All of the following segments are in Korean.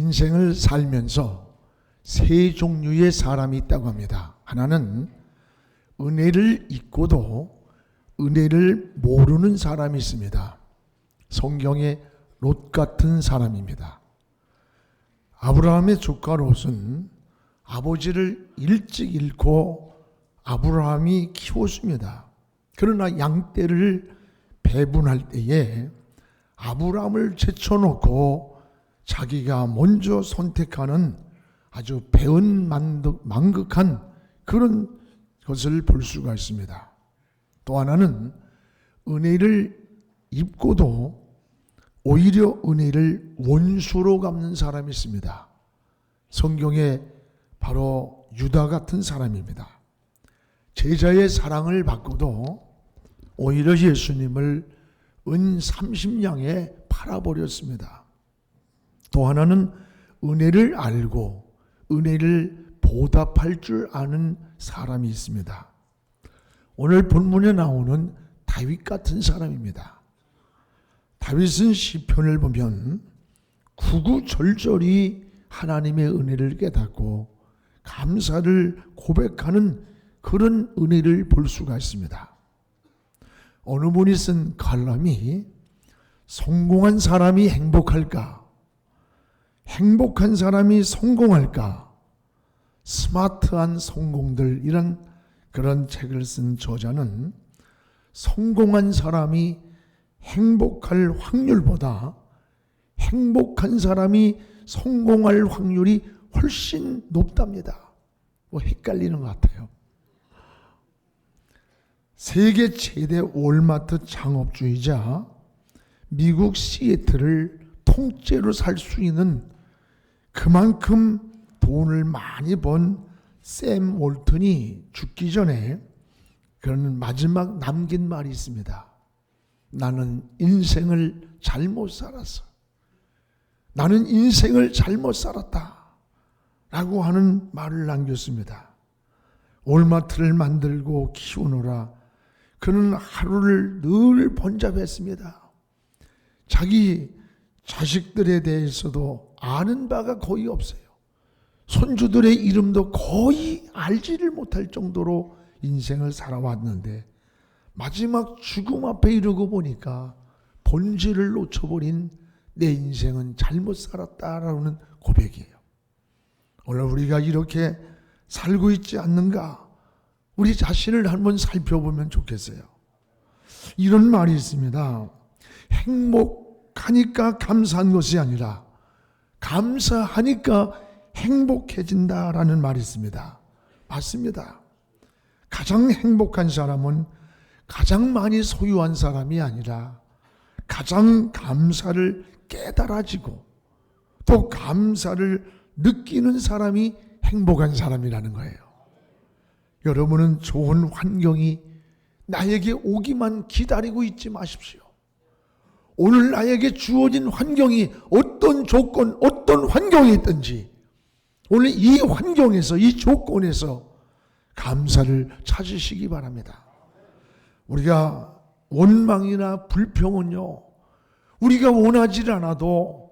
인생을 살면서 세 종류의 사람이 있다고 합니다. 하나는 은혜를 잊고도 은혜를 모르는 사람이 있습니다. 성경의 롯 같은 사람입니다. 아브라함의 조카 롯은 아버지를 일찍 잃고 아브라함이 키웠습니다. 그러나 양떼를 배분할 때에 아브라함을 제쳐놓고 자기가 먼저 선택하는 아주 배은망극한 그런 것을 볼 수가 있습니다. 또 하나는 은혜를 입고도 오히려 은혜를 원수로 갚는 사람이 있습니다. 성경에 바로 유다 같은 사람입니다. 제자의 사랑을 받고도 오히려 예수님을 은 30냥에 팔아버렸습니다. 또 하나는 은혜를 알고 은혜를 보답할 줄 아는 사람이 있습니다. 오늘 본문에 나오는 다윗 같은 사람입니다. 다윗은 시편을 보면 구구절절히 하나님의 은혜를 깨닫고 감사를 고백하는 그런 은혜를 볼 수가 있습니다. 어느 분이 쓴 칼럼이 성공한 사람이 행복할까? 행복한 사람이 성공할까? 스마트한 성공들, 이런 그런 책을 쓴 저자는 성공한 사람이 행복할 확률보다 행복한 사람이 성공할 확률이 훨씬 높답니다. 헷갈리는 것 같아요. 세계 최대 월마트 창업주이자 미국 시애틀을 통째로 살 수 있는 그만큼 돈을 많이 번 샘 월튼이 죽기 전에 그런 마지막 남긴 말이 있습니다. 나는 인생을 잘못 살았어. 나는 인생을 잘못 살았다. 라고 하는 말을 남겼습니다. 월마트를 만들고 키우느라 그는 하루를 늘 번잡했습니다. 자기 자식들에 대해서도 아는 바가 거의 없어요. 손주들의 이름도 거의 알지를 못할 정도로 인생을 살아왔는데 마지막 죽음 앞에 이르고 보니까 본질을 놓쳐버린 내 인생은 잘못 살았다라는 고백이에요. 오늘 우리가 이렇게 살고 있지 않는가? 우리 자신을 한번 살펴보면 좋겠어요. 이런 말이 있습니다. 행복하니까 감사한 것이 아니라 감사하니까 행복해진다라는 말이 있습니다. 맞습니다. 가장 행복한 사람은 가장 많이 소유한 사람이 아니라 가장 감사를 깨달아지고 또 감사를 느끼는 사람이 행복한 사람이라는 거예요. 여러분은 좋은 환경이 나에게 오기만 기다리고 있지 마십시오. 오늘 나에게 주어진 환경이 어떤 조건, 어떤 환경이 있든지 오늘 이 환경에서, 이 조건에서 감사를 찾으시기 바랍니다. 우리가 원망이나 불평은요, 우리가 원하지 않아도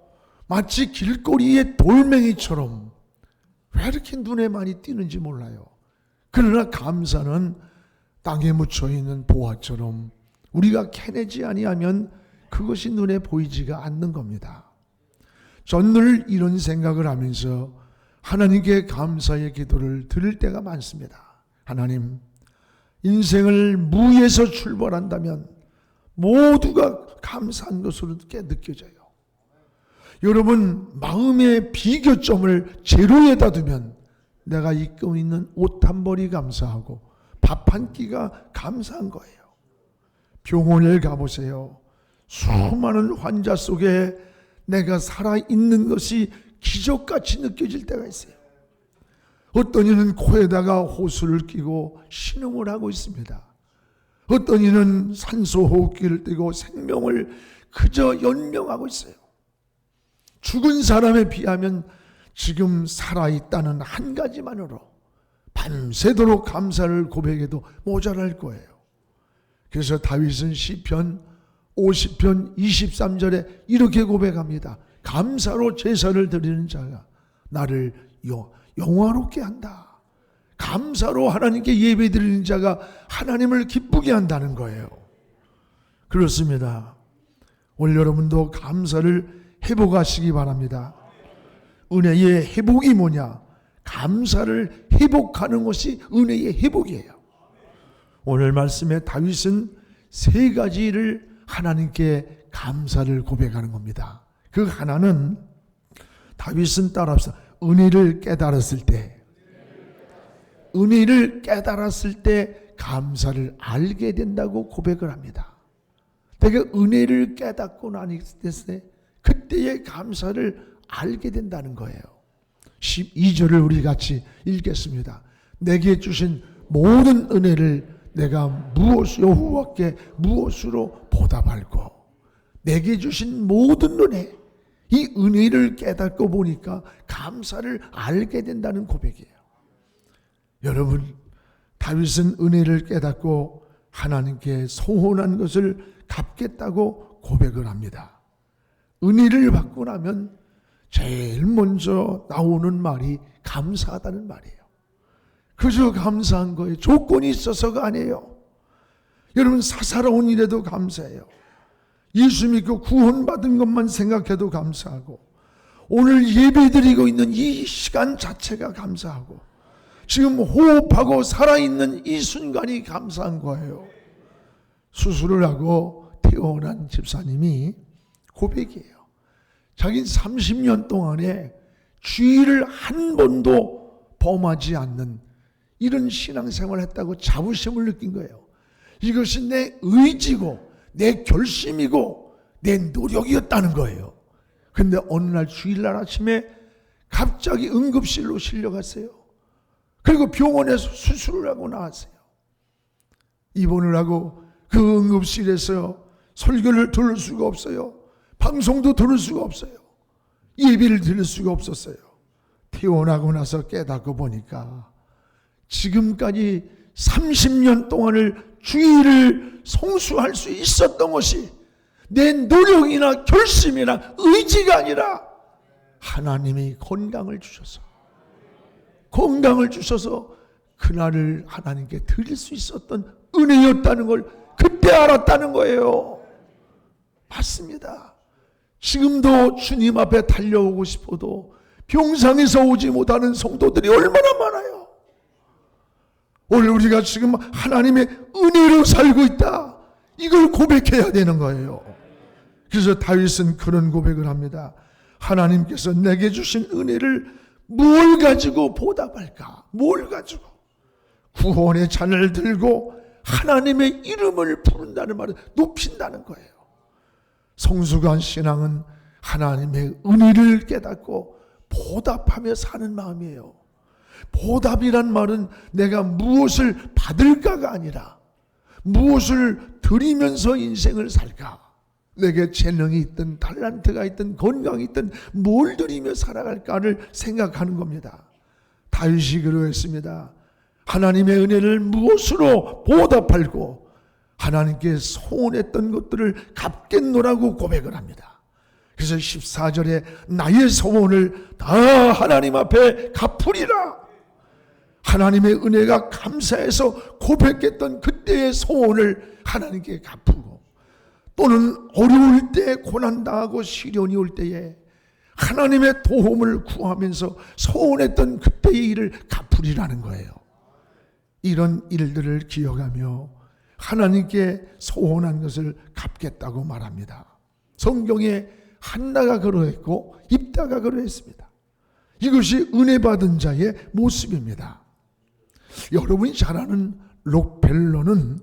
마치 길거리의 돌멩이처럼 왜 이렇게 눈에 많이 띄는지 몰라요. 그러나 감사는 땅에 묻혀있는 보화처럼 우리가 캐내지 아니하면 그것이 눈에 보이지가 않는 겁니다. 전 늘 이런 생각을 하면서 하나님께 감사의 기도를 드릴 때가 많습니다. 하나님, 인생을 무에서 출발한다면 모두가 감사한 것으로 느껴져요. 여러분, 마음의 비교점을 제로에다 두면 내가 입고 있는 옷 한 벌이 감사하고 밥 한 끼가 감사한 거예요. 병원을 가보세요. 수많은 환자 속에 내가 살아있는 것이 기적같이 느껴질 때가 있어요. 어떤 이는 코에다가 호수를 끼고 신음을 하고 있습니다. 어떤 이는 산소호흡기를 떼고 생명을 그저 연명하고 있어요. 죽은 사람에 비하면 지금 살아있다는 한 가지만으로 밤새도록 감사를 고백해도 모자랄 거예요. 그래서 다윗은 시편 50편 23절에 이렇게 고백합니다. 감사로 제사를 드리는 자가 나를 영화롭게 한다. 감사로 하나님께 예배 드리는 자가 하나님을 기쁘게 한다는 거예요. 그렇습니다. 오늘 여러분도 감사를 회복하시기 바랍니다. 은혜의 회복이 뭐냐? 감사를 회복하는 것이 은혜의 회복이에요. 오늘 말씀에 다윗은 세 가지를 하나님께 감사를 고백하는 겁니다. 그 하나는 다윗은 따라합시다. 은혜를 깨달았을 때, 은혜를 깨달았을 때 감사를 알게 된다고 고백을 합니다. 내가 은혜를 깨닫고 나니 그때의 감사를 알게 된다는 거예요. 12절을 우리 같이 읽겠습니다. 내게 주신 모든 은혜를 내가 여호와께 무엇으로 보답할꼬. 내게 주신 모든 은혜, 이 은혜를 깨닫고 보니까 감사를 알게 된다는 고백이에요. 여러분, 다윗은 은혜를 깨닫고 하나님께 소원한 것을 갚겠다고 고백을 합니다. 은혜를 받고 나면 제일 먼저 나오는 말이 감사하다는 말이에요. 그저 감사한 거에 조건이 있어서가 아니에요. 여러분, 사사로운 일에도 감사해요. 예수 믿고 구원받은 것만 생각해도 감사하고, 오늘 예배드리고 있는 이 시간 자체가 감사하고, 지금 호흡하고 살아있는 이 순간이 감사한 거예요. 수술을 하고 퇴원한 집사님이 고백이에요. 자기 30년 동안에 죄를 한 번도 범하지 않는 이런 신앙생활을 했다고 자부심을 느낀 거예요. 이것이 내 의지고 내 결심이고 내 노력이었다는 거예요. 근데 어느 날 주일날 아침에 갑자기 응급실로 실려갔어요. 그리고 병원에서 수술을 하고 나왔어요. 입원을 하고 그 응급실에서 설교를 들을 수가 없어요. 방송도 들을 수가 없어요. 예배를 드릴 수가 없었어요. 퇴원하고 나서 깨닫고 보니까 지금까지 30년 동안을 주의를 성수할 수 있었던 것이 내 노력이나 결심이나 의지가 아니라 하나님이 건강을 주셔서 그날을 하나님께 드릴 수 있었던 은혜였다는 걸 그때 알았다는 거예요. 맞습니다. 지금도 주님 앞에 달려오고 싶어도 병상에서 오지 못하는 성도들이 얼마나 많아요. 오늘 우리가 지금 하나님의 은혜로 살고 있다, 이걸 고백해야 되는 거예요. 그래서 다윗은 그런 고백을 합니다. 하나님께서 내게 주신 은혜를 뭘 가지고 보답할까? 뭘 가지고? 구원의 잔을 들고 하나님의 이름을 부른다는 말은 높인다는 거예요. 성숙한 신앙은 하나님의 은혜를 깨닫고 보답하며 사는 마음이에요. 보답이란 말은 내가 무엇을 받을까가 아니라 무엇을 드리면서 인생을 살까? 내게 재능이 있든 탤런트가 있든 건강이 있든 뭘 드리며 살아갈까를 생각하는 겁니다. 다윗이 그러했습니다. 하나님의 은혜를 무엇으로 보답할고 하나님께 소원했던 것들을 갚겠노라고 고백을 합니다. 그래서 14절에 나의 소원을 다 하나님 앞에 갚으리라. 하나님의 은혜가 감사해서 고백했던 그때의 소원을 하나님께 갚고, 또는 어려울 때 고난당하고 시련이 올 때에 하나님의 도움을 구하면서 소원했던 그때의 일을 갚으리라는 거예요. 이런 일들을 기억하며 하나님께 소원한 것을 갚겠다고 말합니다. 성경에 한나가 그러했고 입다가 그러했습니다. 이것이 은혜 받은 자의 모습입니다. 여러분이 잘 아는 록펠러는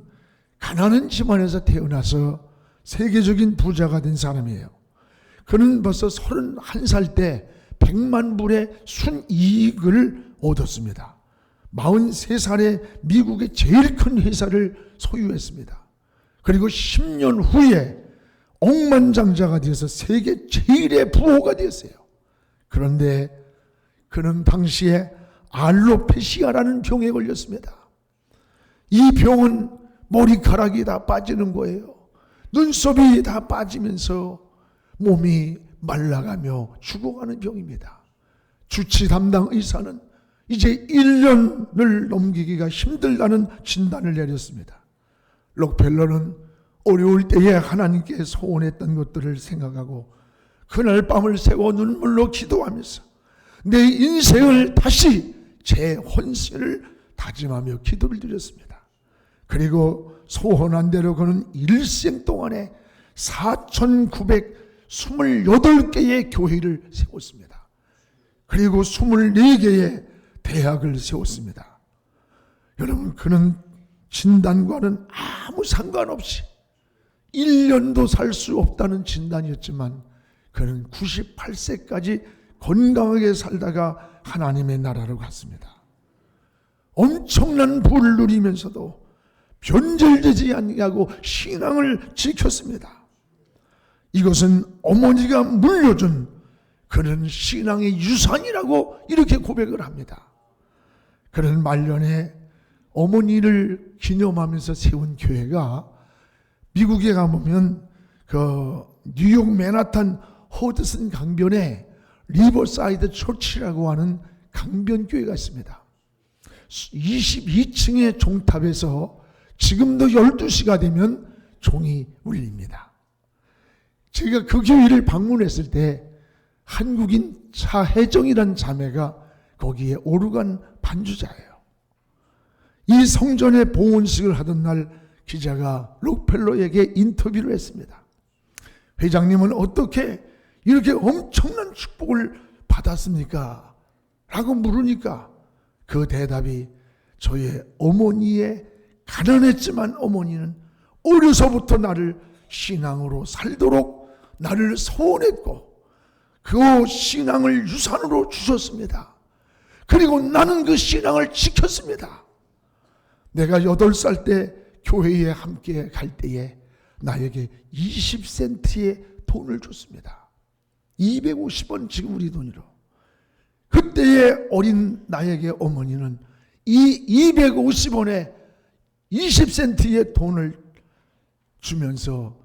가난한 집안에서 태어나서 세계적인 부자가 된 사람이에요. 그는 벌써 31살 때 100만 불의 순이익을 얻었습니다. 43살에 미국의 제일 큰 회사를 소유했습니다. 그리고 10년 후에 억만장자가 되어서 세계 제일의 부호가 되었어요. 그런데 그는 당시에 알로페시아라는 병에 걸렸습니다. 이 병은 머리카락이 다 빠지는 거예요. 눈썹이 다 빠지면서 몸이 말라가며 죽어가는 병입니다. 주치 담당 의사는 이제 1년을 넘기기가 힘들다는 진단을 내렸습니다. 록펠러는 어려울 때에 하나님께 소원했던 것들을 생각하고 그날 밤을 새워 눈물로 기도하면서 내 인생을 다시 재혼신을 다짐하며 기도를 드렸습니다. 그리고 소원한 대로 그는 일생 동안에 4,928개의 교회를 세웠습니다. 그리고 24개의 대학을 세웠습니다. 여러분, 그는 진단과는 아무 상관없이 1년도 살 수 없다는 진단이었지만 그는 98세까지 건강하게 살다가 하나님의 나라로 갔습니다. 엄청난 부를 누리면서도 변절되지 아니하고 신앙을 지켰습니다. 이것은 어머니가 물려준 그런 신앙의 유산이라고 이렇게 고백을 합니다. 그런 말년에 어머니를 기념하면서 세운 교회가 미국에 가보면 그 뉴욕 맨하탄 허드슨 강변에 리버사이드 처치라고 하는 강변교회가 있습니다. 22층의 종탑에서 지금도 12시가 되면 종이 울립니다. 제가 그 교회를 방문했을 때 한국인 차혜정이라는 자매가 거기에 오르간 반주자예요. 이 성전의 봉헌식을 하던 날 기자가 록펠러에게 인터뷰를 했습니다. 회장님은 어떻게 이렇게 엄청난 축복을 받았습니까? 라고 물으니까 그 대답이 저의 어머니의 가난했지만 어머니는 어려서부터 나를 신앙으로 살도록 나를 소원했고 그 신앙을 유산으로 주셨습니다. 그리고 나는 그 신앙을 지켰습니다. 내가 8살 때 교회에 함께 갈 때에 나에게 20센트의 돈을 줬습니다. 250원, 지금 우리 돈으로. 그때의 어린 나에게 어머니는 이 250원에 20센트의 돈을 주면서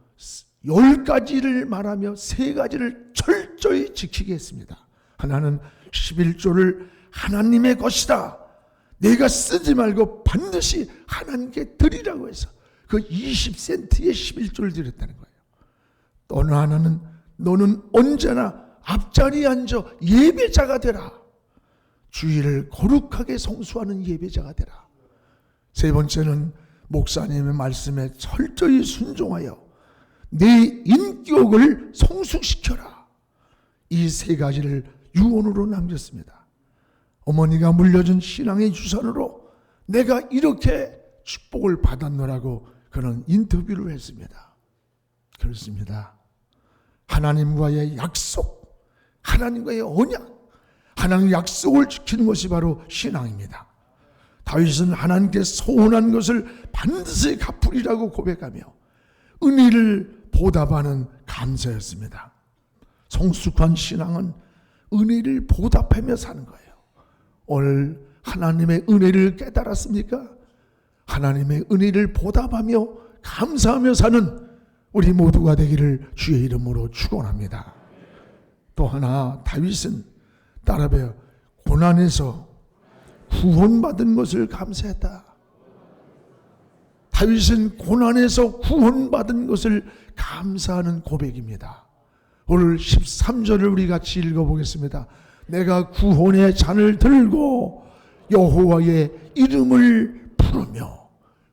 10가지를 말하며 3가지를 철저히 지키게 했습니다. 하나는 11조를 하나님의 것이다. 내가 쓰지 말고 반드시 하나님께 드리라고 해서 그 20센트의 11조를 드렸다는 거예요. 또 하나는 너는 언제나 앞자리에 앉아 예배자가 되라. 주일을 거룩하게 성수하는 예배자가 되라. 세 번째는 목사님의 말씀에 철저히 순종하여 내 인격을 성숙시켜라. 이 3가지를 유언으로 남겼습니다. 어머니가 물려준 신앙의 유산으로 내가 이렇게 축복을 받았노라고 그는 인터뷰를 했습니다. 그렇습니다. 하나님과의 약속, 하나님과의 언약, 하나님의 약속을 지키는 것이 바로 신앙입니다. 다윗은 하나님께 소원한 것을 반드시 갚으리라고 고백하며 은혜를 보답하는 감사였습니다. 성숙한 신앙은 은혜를 보답하며 사는 거예요. 오늘 하나님의 은혜를 깨달았습니까? 하나님의 은혜를 보답하며 감사하며 사는 우리 모두가 되기를 주의 이름으로 축원합니다. 또 하나 다윗은 따라해요. 고난에서 구원받은 것을 감사했다. 다윗은 고난에서 구원받은 것을 감사하는 고백입니다. 오늘 13절을 우리 같이 읽어보겠습니다. 내가 구원의 잔을 들고 여호와의 이름을 부르며,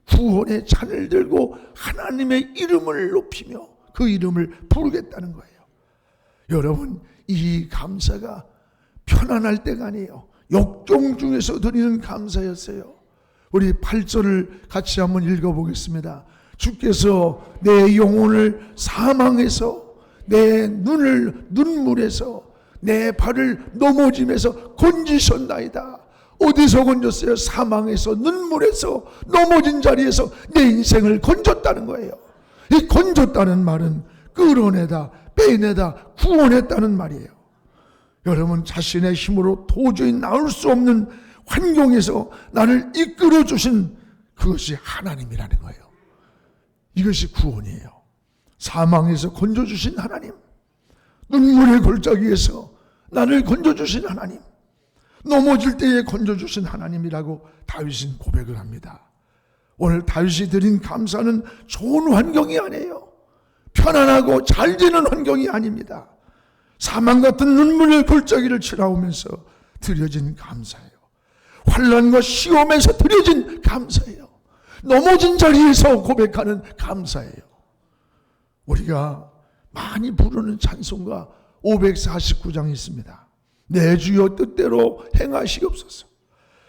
구원의 잔을 들고 하나님의 이름을 높이며 그 이름을 부르겠다는 거예요. 여러분, 이 감사가 편안할 때가 아니에요. 역경 중에서 드리는 감사였어요. 우리 8절을 같이 한번 읽어보겠습니다. 주께서 내 영혼을 사망에서, 내 눈을 눈물에서, 내 발을 넘어짐에서 건지셨나이다. 어디서 건졌어요? 사망에서, 눈물에서, 넘어진 자리에서 내 인생을 건졌다는 거예요. 이 건졌다는 말은 끌어내다, 빼내다, 구원했다는 말이에요. 여러분, 자신의 힘으로 도저히 나올 수 없는 환경에서 나를 이끌어 주신 그것이 하나님이라는 거예요. 이것이 구원이에요. 사망에서 건져주신 하나님, 눈물의 골짜기에서 나를 건져주신 하나님, 넘어질 때에 건져주신 하나님이라고 다윗은 고백을 합니다. 오늘 다윗이 드린 감사는 좋은 환경이 아니에요. 편안하고 잘 되는 환경이 아닙니다. 사망 같은 눈물의 골짜기를 치러오면서 드려진 감사예요. 환난과 시험에서 드려진 감사예요. 넘어진 자리에서 고백하는 감사예요. 우리가 많이 부르는 찬송가 549장이 있습니다. 내 주여 뜻대로 행하시옵소서.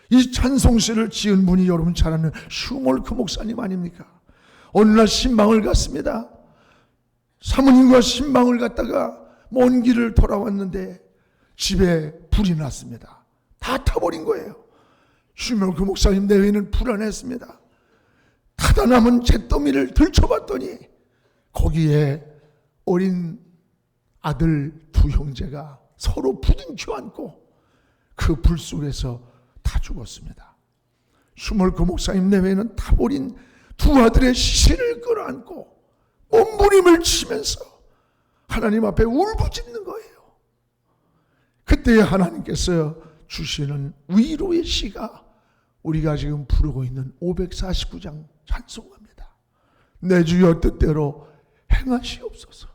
이 찬송시를 지은 분이 여러분 잘 아는 슈몰크 목사님 아닙니까? 어느 날 신방을 갔습니다. 사모님과 신방을 갔다가 먼 길을 돌아왔는데 집에 불이 났습니다. 다 타버린 거예요. 슈몰크 목사님 내외는 불안했습니다. 타다 남은 잿더미를 들춰봤더니 거기에 어린 아들 두 형제가 서로 부둥켜 안고 그 불 속에서 다 죽었습니다. 슈몰크 목사님 내외는 타버린 두 아들의 시신을 끌어안고 몸부림을 치면서 하나님 앞에 울부짖는 거예요. 그때 하나님께서 주시는 위로의 시가 우리가 지금 부르고 있는 549장 찬송합니다. 내 주여 뜻대로 행하시옵소서.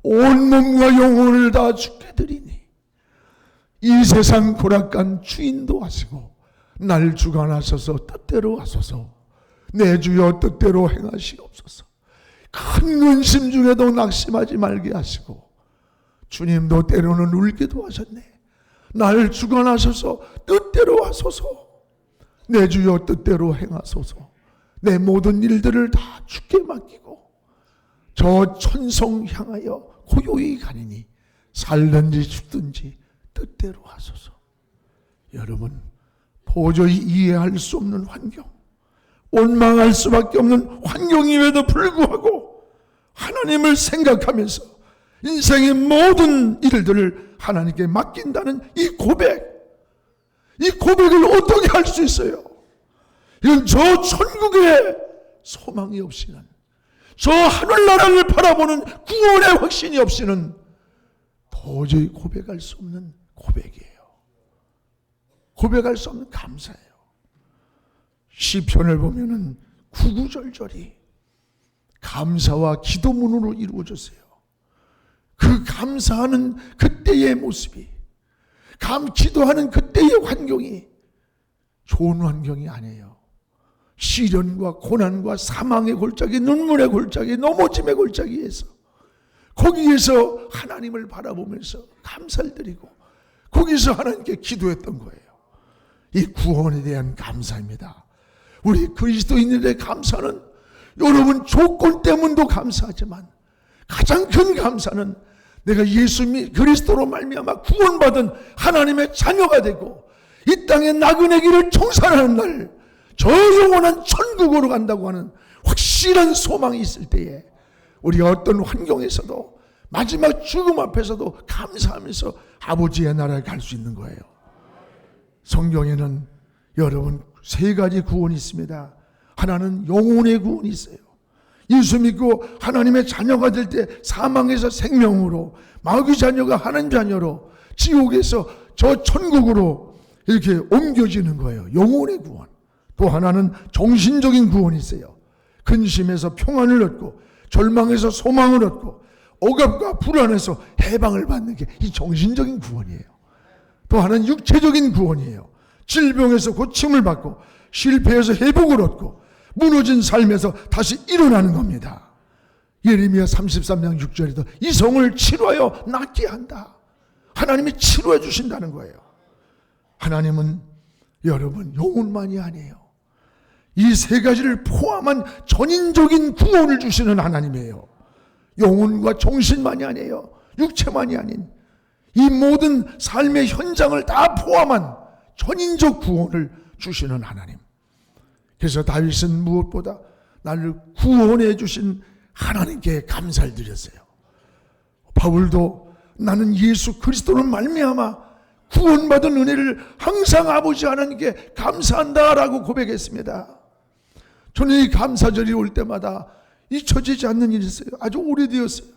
온 몸과 영혼을 다 주께 드리니 이 세상 고락간 주인도 하시고 날 주관하셔서 뜻대로 하소서. 내 주여 뜻대로 행하시옵소서. 큰 근심 중에도 낙심하지 말게 하시고 주님도 때로는 울기도 하셨네. 날 주관하셔서 뜻대로 하소서. 내 주여 뜻대로 행하소서. 내 모든 일들을 다 주께 맡기고 저 천성 향하여 고요히 가니니 살든지 죽든지 뜻대로 하소서. 여러분, 도저히 이해할 수 없는 환경, 원망할 수밖에 없는 환경임에도 불구하고 하나님을 생각하면서 인생의 모든 일들을 하나님께 맡긴다는 이 고백을 어떻게 할 수 있어요? 이건 저 천국에 소망이 없이는, 저 하늘나라를 바라보는 구원의 확신이 없이는 도저히 고백할 수 없는 고백이에요. 고백할 수 없는 감사예요. 시편을 보면은 구구절절이 감사와 기도문으로 이루어졌어요. 그 감사하는 그때의 모습이, 기도하는 그때의 환경이 좋은 환경이 아니에요. 시련과 고난과 사망의 골짜기, 눈물의 골짜기, 넘어짐의 골짜기에서 거기에서 하나님을 바라보면서 감사를 드리고 거기서 하나님께 기도했던 거예요. 이 구원에 대한 감사입니다. 우리 그리스도인들의 감사는 여러분 조건 때문도 감사하지만 가장 큰 감사는 내가 예수 그리스도로 말미암아 구원받은 하나님의 자녀가 되고 이 땅의 나그네 길을 청산하는 날 저 영원한 천국으로 간다고 하는 확실한 소망이 있을 때에 우리가 어떤 환경에서도 마지막 죽음 앞에서도 감사하면서 아버지의 나라에 갈 수 있는 거예요. 성경에는 여러분 세 가지 구원이 있습니다. 하나는 영혼의 구원이 있어요. 예수 믿고 하나님의 자녀가 될 때 사망에서 생명으로, 마귀 자녀가 하나님 자녀로 지옥에서 저 천국으로 이렇게 옮겨지는 거예요. 영혼의 구원. 또 하나는 정신적인 구원이 있어요. 근심에서 평안을 얻고 절망에서 소망을 얻고 억압과 불안에서 해방을 받는 게 이 정신적인 구원이에요. 또 하나는 육체적인 구원이에요. 질병에서 고침을 받고 실패해서 회복을 얻고 무너진 삶에서 다시 일어나는 겁니다. 예레미야 33장 6절에도 이 성을 치료하여 낫게 한다. 하나님이 치료해 주신다는 거예요. 하나님은 여러분 영혼만이 아니에요. 이 세 가지를 포함한 전인적인 구원을 주시는 하나님이에요. 영혼과 정신만이 아니에요. 육체만이 아닌 이 모든 삶의 현장을 다 포함한 전인적 구원을 주시는 하나님. 그래서 다윗은 무엇보다 나를 구원해 주신 하나님께 감사를 드렸어요. 바울도 나는 예수 그리스도로 말미암아 구원받은 은혜를 항상 아버지 하나님께 감사한다라고 고백했습니다. 저는 이 감사절이 올 때마다 잊혀지지 않는 일이 있어요. 아주 오래되었어요.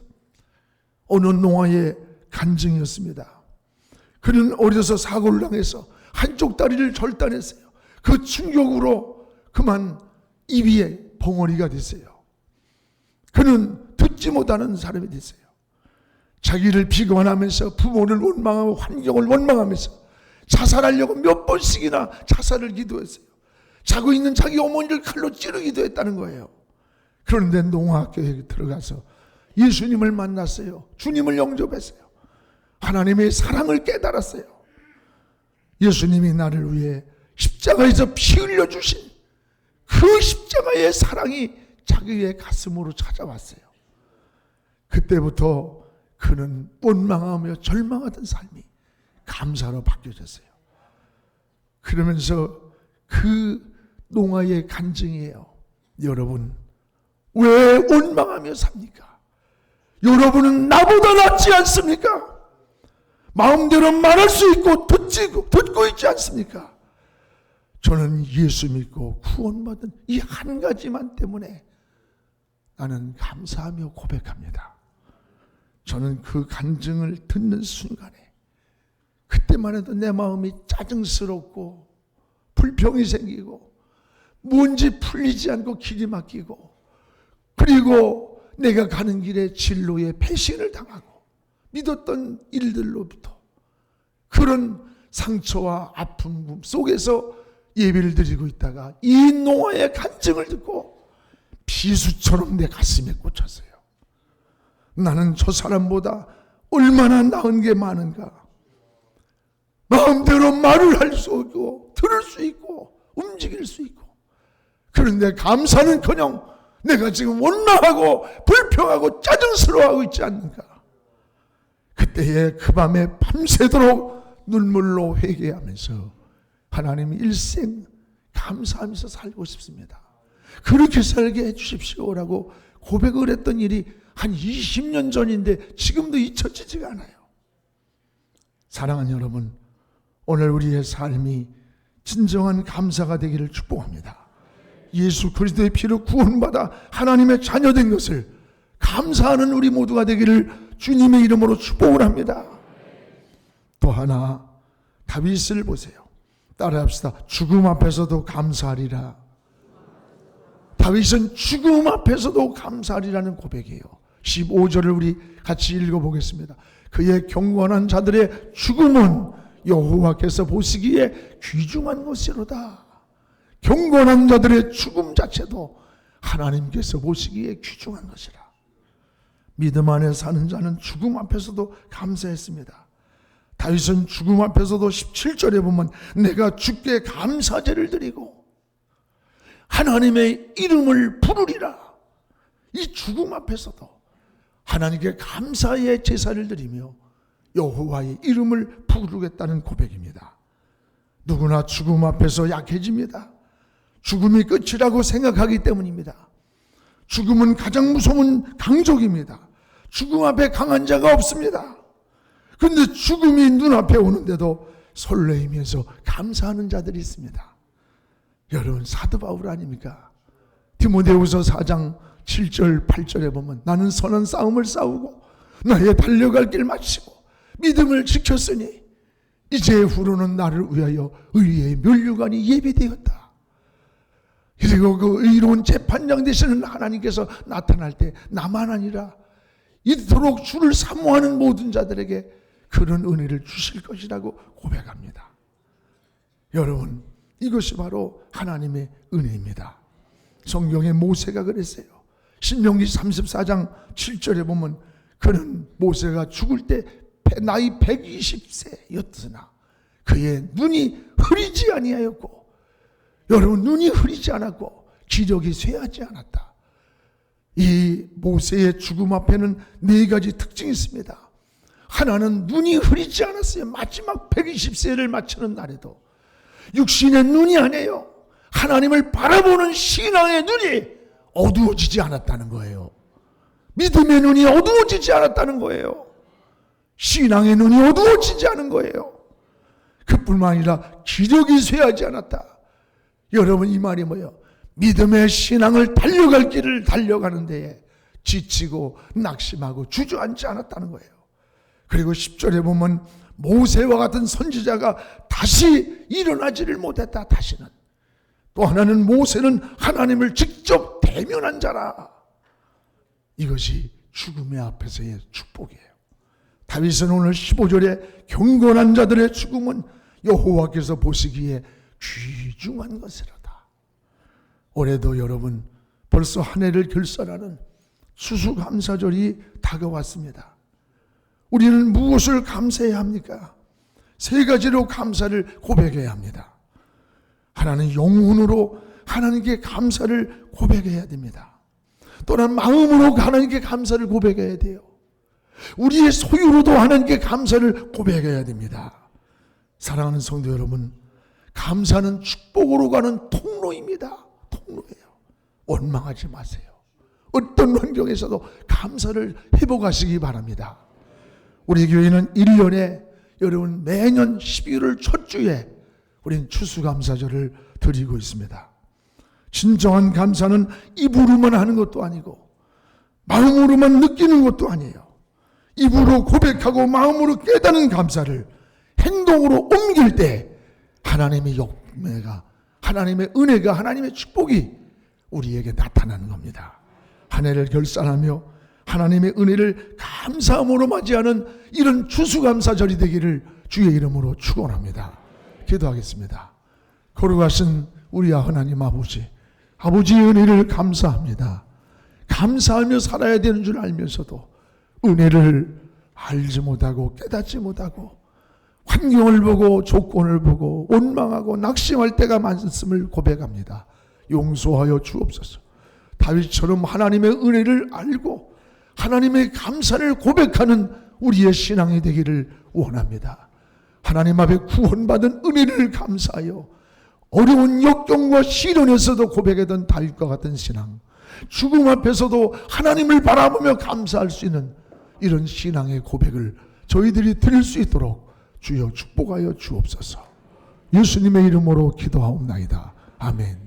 어느 농아에 간증이었습니다. 그는 어려서 사고를 당해서 한쪽 다리를 절단했어요. 그 충격으로 그만 입이 벙어리가 됐어요. 그는 듣지 못하는 사람이 됐어요. 자기를 비관하면서 부모를 원망하고 환경을 원망하면서 자살하려고 몇 번씩이나 자살을 기도했어요. 자고 있는 자기 어머니를 칼로 찌르기도 했다는 거예요. 그런데 농학교에 들어가서 예수님을 만났어요. 주님을 영접했어요. 하나님의 사랑을 깨달았어요. 예수님이 나를 위해 십자가에서 피 흘려주신 그 십자가의 사랑이 자기의 가슴으로 찾아왔어요. 그때부터 그는 원망하며 절망하던 삶이 감사로 바뀌어졌어요. 그러면서 그 농아의 간증이에요. 여러분, 왜 원망하며 삽니까? 여러분은 나보다 낫지 않습니까? 마음대로 말할 수 있고 듣고 있지 않습니까? 저는 예수 믿고 구원받은 이 한 가지만 때문에 나는 감사하며 고백합니다. 저는 그 간증을 듣는 순간에 그때만 해도 내 마음이 짜증스럽고 불평이 생기고 뭔지 풀리지 않고 길이 막히고, 그리고 내가 가는 길에 진로에 배신을 당하고 믿었던 일들로부터 그런 상처와 아픔 속에서 예배를 드리고 있다가 이 노아의 간증을 듣고 비수처럼 내 가슴에 꽂혔어요. 나는 저 사람보다 얼마나 나은 게 많은가. 마음대로 말을 할 수 있고 들을 수 있고 움직일 수 있고, 그런데 감사는커녕 내가 지금 원망하고 불평하고 짜증스러워하고 있지 않는가. 그때에 그 밤에 밤새도록 눈물로 회개하면서 하나님 일생 감사하면서 살고 싶습니다. 그렇게 살게 해주십시오라고 고백을 했던 일이 한 20년 전인데 지금도 잊혀지지가 않아요. 사랑하는 여러분, 오늘 우리의 삶이 진정한 감사가 되기를 축복합니다. 예수 그리스도의 피로 구원받아 하나님의 자녀된 것을 감사하는 우리 모두가 되기를 주님의 이름으로 축복을 합니다. 또 하나, 다윗을 보세요. 따라합시다. 죽음 앞에서도 감사하리라. 다윗은 죽음 앞에서도 감사하리라는 고백이에요. 15절을 우리 같이 읽어보겠습니다. 그의 경건한 자들의 죽음은 여호와께서 보시기에 귀중한 것이로다. 경건한 자들의 죽음 자체도 하나님께서 보시기에 귀중한 것이라. 믿음 안에 사는 자는 죽음 앞에서도 감사했습니다. 다윗은 죽음 앞에서도 17절에 보면 내가 주께 감사제를 드리고 하나님의 이름을 부르리라. 이 죽음 앞에서도 하나님께 감사의 제사를 드리며 여호와의 이름을 부르겠다는 고백입니다. 누구나 죽음 앞에서 약해집니다. 죽음이 끝이라고 생각하기 때문입니다. 죽음은 가장 무서운 강적입니다. 죽음 앞에 강한 자가 없습니다. 그런데 죽음이 눈앞에 오는데도 설레이면서 감사하는 자들이 있습니다. 여러분, 사도 바울 아닙니까? 디모데후서 4장 7절 8절에 보면 나는 선한 싸움을 싸우고 나의 달려갈 길 마치고 믿음을 지켰으니 이제 후로는 나를 위하여 의의 면류관이 예비되었다. 그리고 그 의로운 재판장 되시는 하나님께서 나타날 때 나만 아니라 이토록 주를 사모하는 모든 자들에게 그런 은혜를 주실 것이라고 고백합니다. 여러분, 이것이 바로 하나님의 은혜입니다. 성경에 모세가 그랬어요. 신명기 34장 7절에 보면 그는 모세가 죽을 때 나이 120세였으나 그의 눈이 흐리지 아니하였고, 여러분, 눈이 흐리지 않았고 기력이 쇠하지 않았다. 이 모세의 죽음 앞에는 네 가지 특징이 있습니다. 하나는 눈이 흐리지 않았어요. 마지막 120세를 마치는 날에도 육신의 눈이 아니에요. 하나님을 바라보는 신앙의 눈이 어두워지지 않았다는 거예요. 믿음의 눈이 어두워지지 않았다는 거예요. 신앙의 눈이 어두워지지 않은 거예요. 그뿐만 아니라 기력이 쇠하지 않았다. 여러분, 이 말이 뭐예요? 믿음의 신앙을 달려갈 길을 달려가는 데에 지치고 낙심하고 주저앉지 않았다는 거예요. 그리고 10절에 보면 모세와 같은 선지자가 다시 일어나지를 못했다. 다시는. 또 하나는 모세는 하나님을 직접 대면한 자라. 이것이 죽음의 앞에서의 축복이에요. 다윗은 오늘 15절에 경건한 자들의 죽음은 여호와께서 보시기에 귀중한 것이라다. 올해도 여러분 벌써 한 해를 결산하는 추수감사절이 다가왔습니다. 우리는 무엇을 감사해야 합니까? 세 가지로 감사를 고백해야 합니다. 하나는 영혼으로 하나님께 감사를 고백해야 됩니다. 또한 마음으로 하나님께 감사를 고백해야 돼요. 우리의 소유로도 하나님께 감사를 고백해야 됩니다. 사랑하는 성도 여러분, 감사는 축복으로 가는 통로입니다. 통로예요. 원망하지 마세요. 어떤 환경에서도 감사를 회복하시기 바랍니다. 우리 교회는 1년에 여러분 매년 12월 첫 주에 우리는 추수감사절을 드리고 있습니다. 진정한 감사는 입으로만 하는 것도 아니고 마음으로만 느끼는 것도 아니에요. 입으로 고백하고 마음으로 깨닫는 감사를 행동으로 옮길 때 하나님의 역매가, 하나님의 은혜가, 하나님의 축복이 우리에게 나타나는 겁니다. 한 해를 결산하며 하나님의 은혜를 감사함으로 맞이하는 이런 추수감사절이 되기를 주의 이름으로 축원합니다. 기도하겠습니다. 거룩하신 우리 하나님 아버지, 아버지의 은혜를 감사합니다. 감사하며 살아야 되는 줄 알면서도 은혜를 알지 못하고 깨닫지 못하고 환경을 보고 조건을 보고 원망하고 낙심할 때가 많음을 고백합니다. 용서하여 주옵소서. 다윗처럼 하나님의 은혜를 알고 하나님의 감사를 고백하는 우리의 신앙이 되기를 원합니다. 하나님 앞에 구원받은 은혜를 감사하여 어려운 역경과 시련에서도 고백하던 다윗과 같은 신앙, 죽음 앞에서도 하나님을 바라보며 감사할 수 있는 이런 신앙의 고백을 저희들이 드릴 수 있도록 주여 축복하여 주옵소서. 예수님의 이름으로 기도하옵나이다. 아멘.